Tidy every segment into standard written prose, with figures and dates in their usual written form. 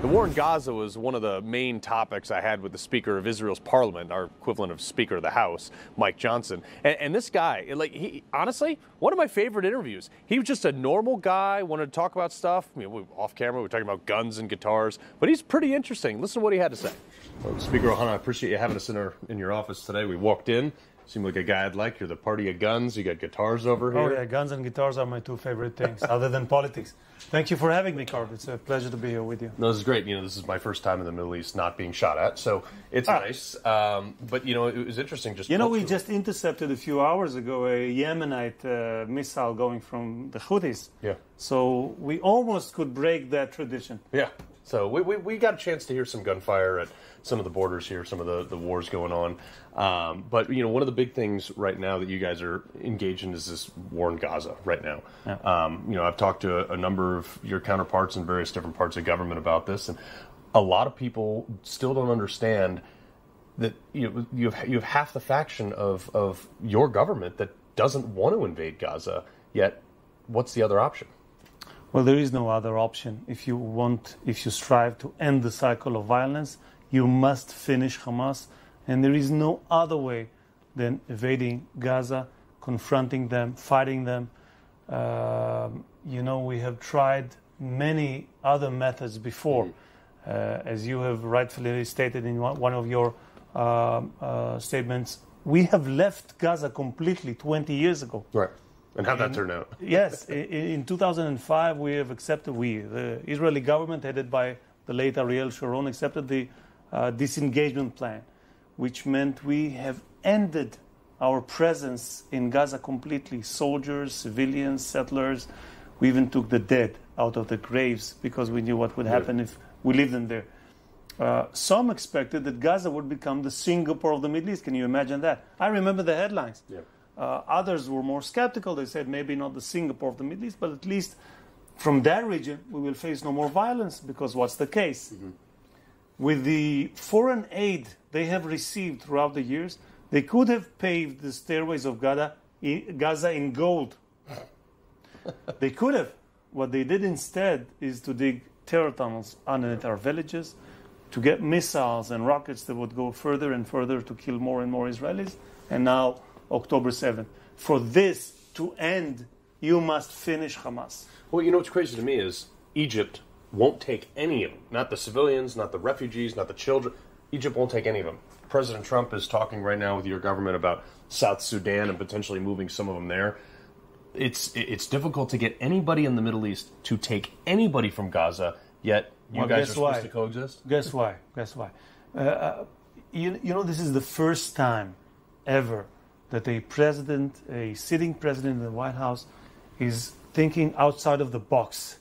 The war in Gaza was one of the main topics I had with the Speaker of Israel's Parliament, our equivalent of Speaker of the House, Mike Johnson. And this guy, he honestly, one of my favorite interviews. He was just a normal guy, wanted to talk about stuff. I mean, off camera, we were talking about guns and guitars, but he's pretty interesting. Listen to what he had to say. Well, Speaker Ohana, I appreciate you having us in your office today. We walked in. Seem like a guy I'd like. You're the party of guns. You got guitars over here. Oh, yeah. Guns and guitars are my two favorite things, other than politics. Thank you for having me, Carl. It's a pleasure to be here with you. No, this is great. This is my first time in the Middle East not being shot at, so it's nice. But, it was interesting just we just intercepted a few hours ago a Yemenite missile going from the Houthis. Yeah. So we almost could break that tradition. Yeah. So we got a chance to hear some gunfire at some of the borders here, some of the wars going on. But, one of the big things right now that you guys are engaged in is this war in Gaza right now. Yeah. I've talked to a number of your counterparts in various different parts of government about this, and a lot of people still don't understand that you have half the faction of your government that doesn't want to invade Gaza, yet what's the other option? Well, there is no other option. If you strive to end the cycle of violence, you must finish Hamas, and there is no other way than evading Gaza, confronting them, fighting them. We have tried many other methods before. As you have rightfully stated in one of your statements, we have left Gaza completely 20 years ago. Right. And how'd that turn out? Yes. In 2005, the Israeli government, headed by the late Ariel Sharon, accepted the disengagement plan, which meant we have ended our presence in Gaza completely. Soldiers, civilians, settlers. We even took the dead out of the graves because we knew what would happen if we lived in there. Some expected that Gaza would become the Singapore of the Middle East. Can you imagine that? I remember the headlines. Yeah. Others were more skeptical. They said maybe not the Singapore of the Middle East, but at least from that region we will face no more violence, because what's the case? Mm-hmm. With the foreign aid they have received throughout the years, they could have paved the stairways of Gaza in gold. They could have. What they did instead is to dig terror tunnels underneath our villages, to get missiles and rockets that would go further and further to kill more and more Israelis. And now October 7th. For this to end, you must finish Hamas. Well, what's crazy to me is Egypt won't take any of them. Not the civilians, not the refugees, not the children. Egypt won't take any of them. President Trump is talking right now with your government about South Sudan and potentially moving some of them there. It's difficult to get anybody in the Middle East to take anybody from Gaza, yet you guys are supposed to coexist? Guess why? This is the first time ever that a sitting president in the White House is thinking outside of the box,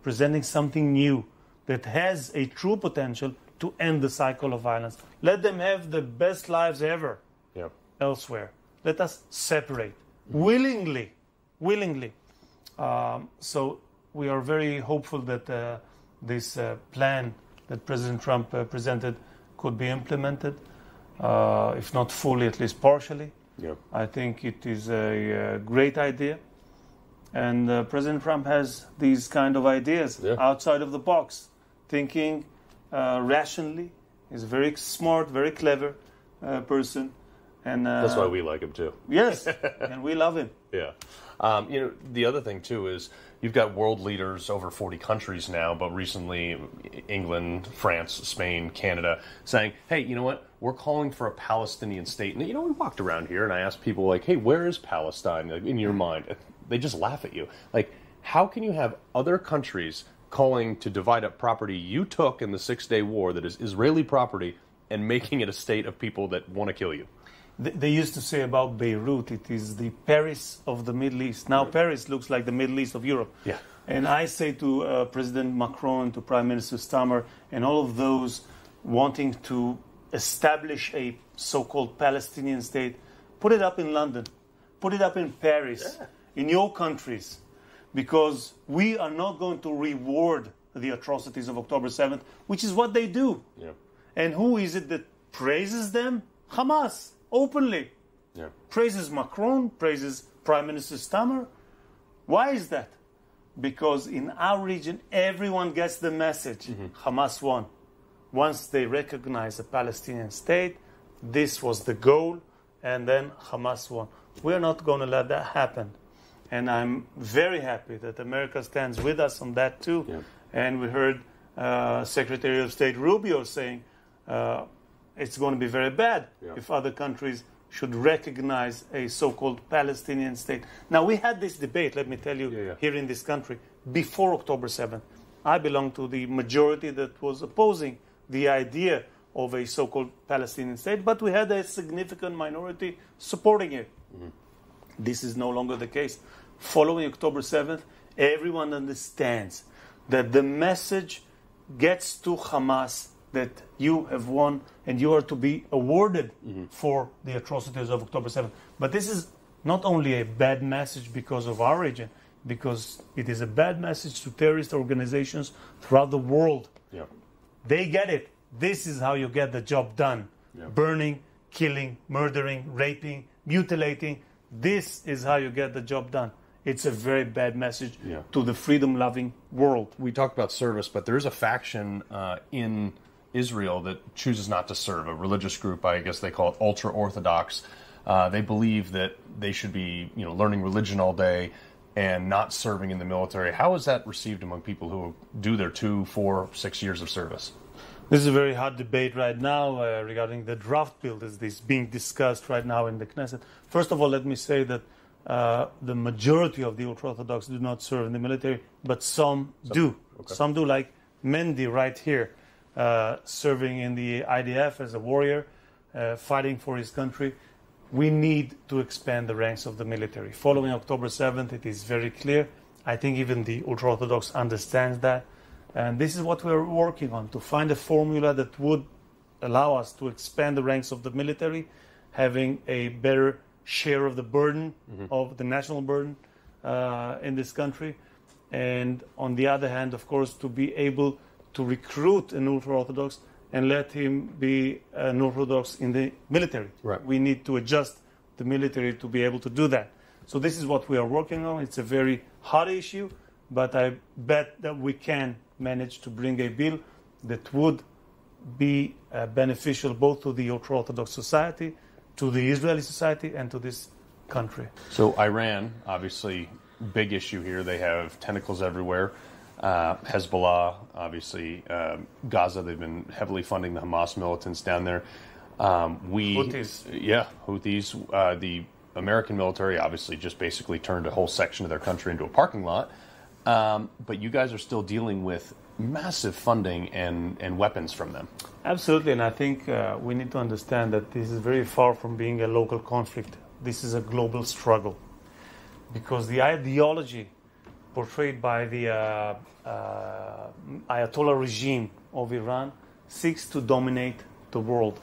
presenting something new that has a true potential to end the cycle of violence. Let them have the best lives ever elsewhere. Let us separate willingly. So we are very hopeful that this plan that President Trump presented could be implemented, if not fully, at least partially. Yeah. I think it is a great idea. And President Trump has these kind of ideas outside of the box, thinking rationally. He's a very smart, very clever person. And that's why we like him, too. Yes, and we love him. Yeah. The other thing, too, is you've got world leaders over 40 countries now, but recently England, France, Spain, Canada, saying, hey, you know what? We're calling for a Palestinian state. And, we walked around here and I asked people, hey, where is Palestine in your mind? They just laugh at you. How can you have other countries calling to divide up property you took in the 6-Day War that is Israeli property and making it a state of people that want to kill you? They used to say about Beirut, it is the Paris of the Middle East. Now Paris looks like the Middle East of Europe. Yeah. And I say to President Macron, to Prime Minister Stammer, and all of those wanting to establish a so-called Palestinian state, put it up in London, put it up in Paris, in your countries, because we are not going to reward the atrocities of October 7th, which is what they do. Yeah. And who is it that praises them? Hamas. Openly. Praises Macron, praises Prime Minister Stammer. Why is that? because in our region, everyone gets the message. Hamas won. Once they recognize a Palestinian state, this was the goal, and then Hamas won. We're not going to let that happen. And I'm very happy that America stands with us on that too. Yeah. And we heard Secretary of State Rubio saying it's going to be very bad if other countries should recognize a so-called Palestinian state. Now, we had this debate, let me tell you, here in this country, before October 7th. I belong to the majority that was opposing the idea of a so-called Palestinian state, but we had a significant minority supporting it. This is no longer the case. Following October 7th, everyone understands that the message gets to Hamas that you have won and you are to be awarded for the atrocities of October 7th. But this is not only a bad message because of our region, because it is a bad message to terrorist organizations throughout the world. Yeah. They get it. This is how you get the job done. Yeah. Burning, killing, murdering, raping, mutilating. This is how you get the job done. It's a very bad message to the freedom-loving world. We talked about service, but there is a faction in Israel that chooses not to serve, a religious group. I guess they call it ultra-Orthodox. They believe that they should be, learning religion all day and not serving in the military. How is that received among people who do their 2, 4, 6 years of service? This is a very hot debate right now regarding the draft bill that is being discussed right now in the Knesset. First of all, let me say that the majority of the ultra-Orthodox do not serve in the military, but some do. Okay. Some do, like Mendy right here, serving in the IDF as a warrior, fighting for his country. We need to expand the ranks of the military. Following October 7th, it is very clear. I think even the ultra-Orthodox understands that. And this is what we're working on, to find a formula that would allow us to expand the ranks of the military, having a better share of the burden, of the national burden in this country. And on the other hand, of course, to be able to recruit an ultra-Orthodox and let him be an Orthodox in the military. Right. We need to adjust the military to be able to do that. So this is what we are working on. It's a very hot issue, but I bet that we can manage to bring a bill that would be beneficial both to the ultra-Orthodox society, to the Israeli society, and to this country. So Iran, obviously, big issue here. They have tentacles everywhere. Hezbollah, obviously, Gaza, they've been heavily funding the Hamas militants down there. Houthis. Yeah, Houthis. The American military obviously just basically turned a whole section of their country into a parking lot. But you guys are still dealing with massive funding and weapons from them. Absolutely, and I think we need to understand that this is very far from being a local conflict. This is a global struggle. Because the ideology portrayed by the Ayatollah regime of Iran seeks to dominate the world.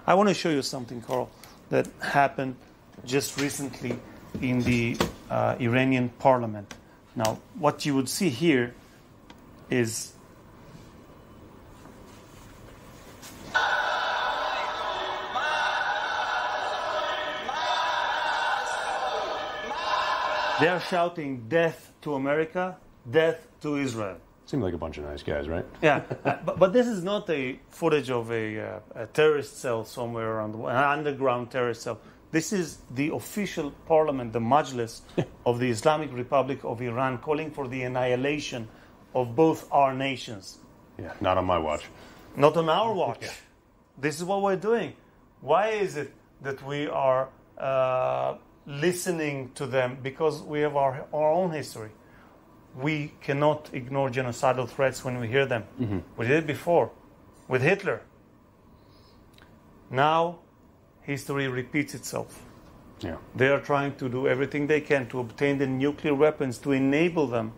I want to show you something, Carl, that happened just recently in the Iranian parliament. Now, what you would see here is they are shouting death to America, death to Israel. Seem like a bunch of nice guys, right? Yeah, but this is not a footage of a terrorist cell somewhere around the world, an underground terrorist cell. This is the official parliament, the Majlis of the Islamic Republic of Iran, calling for the annihilation of both our nations. Yeah, not on my watch. Not on our watch. Yeah. This is what we're doing. Why is it that we are listening to them? Because we have our own history. We cannot ignore genocidal threats when we hear them. We did it before with Hitler. Now, history repeats itself. Yeah. They are trying to do everything they can to obtain the nuclear weapons to enable them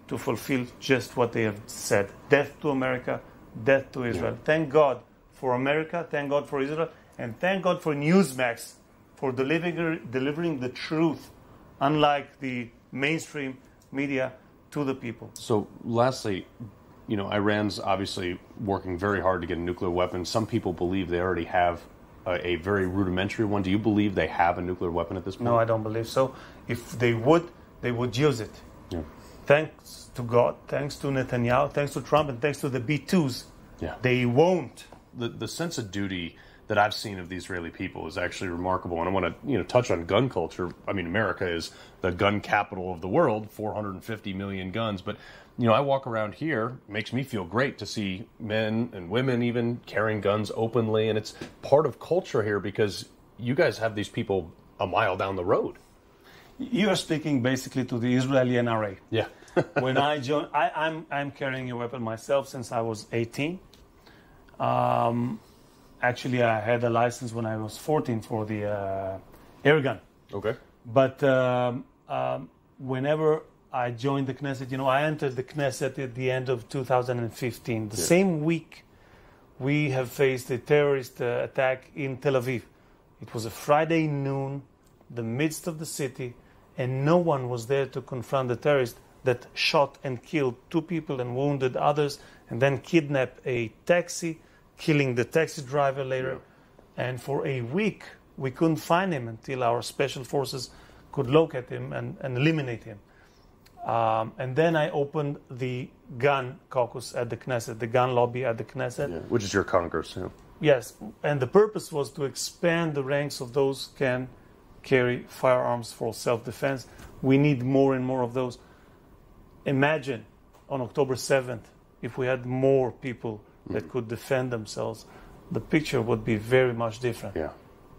to fulfill just what they have said. Death to America, death to Israel. Yeah. Thank God for America, thank God for Israel, and thank God for Newsmax for delivering the truth, unlike the mainstream media, to the people. So lastly, Iran's obviously working very hard to get a nuclear weapon. Some people believe they already have a very rudimentary one. Do you believe they have a nuclear weapon at this point? No, I don't believe so. If they would use it. Yeah. thanks to God, thanks to Netanyahu, thanks to Trump, and thanks to the B2s, they won't. The sense of duty that I've seen of the Israeli people is actually remarkable. And I want to touch on gun culture. I mean, America is the gun capital of the world, 450 million guns. But, I walk around here, it makes me feel great to see men and women even carrying guns openly. And it's part of culture here because you guys have these people a mile down the road. You are speaking basically to the Israeli NRA. Yeah. When I joined, I'm carrying a weapon myself since I was 18. Actually, I had a license when I was 14 for the air gun. Okay. But whenever I joined the Knesset, I entered the Knesset at the end of 2015. The same week, we have faced a terrorist attack in Tel Aviv. It was a Friday noon, the midst of the city, and no one was there to confront the terrorist that shot and killed 2 people and wounded others, and then kidnapped a taxi, killing the taxi driver later. And for a week, we couldn't find him until our special forces could locate him and eliminate him. And then I opened the gun caucus at the Knesset, the gun lobby at the Knesset. Which is your Congress. Yes, and the purpose was to expand the ranks of those who can carry firearms for self-defense. We need more and more of those. Imagine on October 7th, if we had more people that could defend themselves, the picture would be very much different.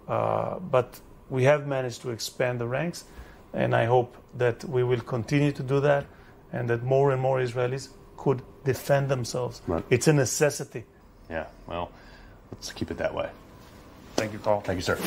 But we have managed to expand the ranks, and I hope that we will continue to do that, and that more and more Israelis could defend themselves. Right. It's a necessity. Yeah, well, let's keep it that way. Thank you, Carl. Thank you, sir.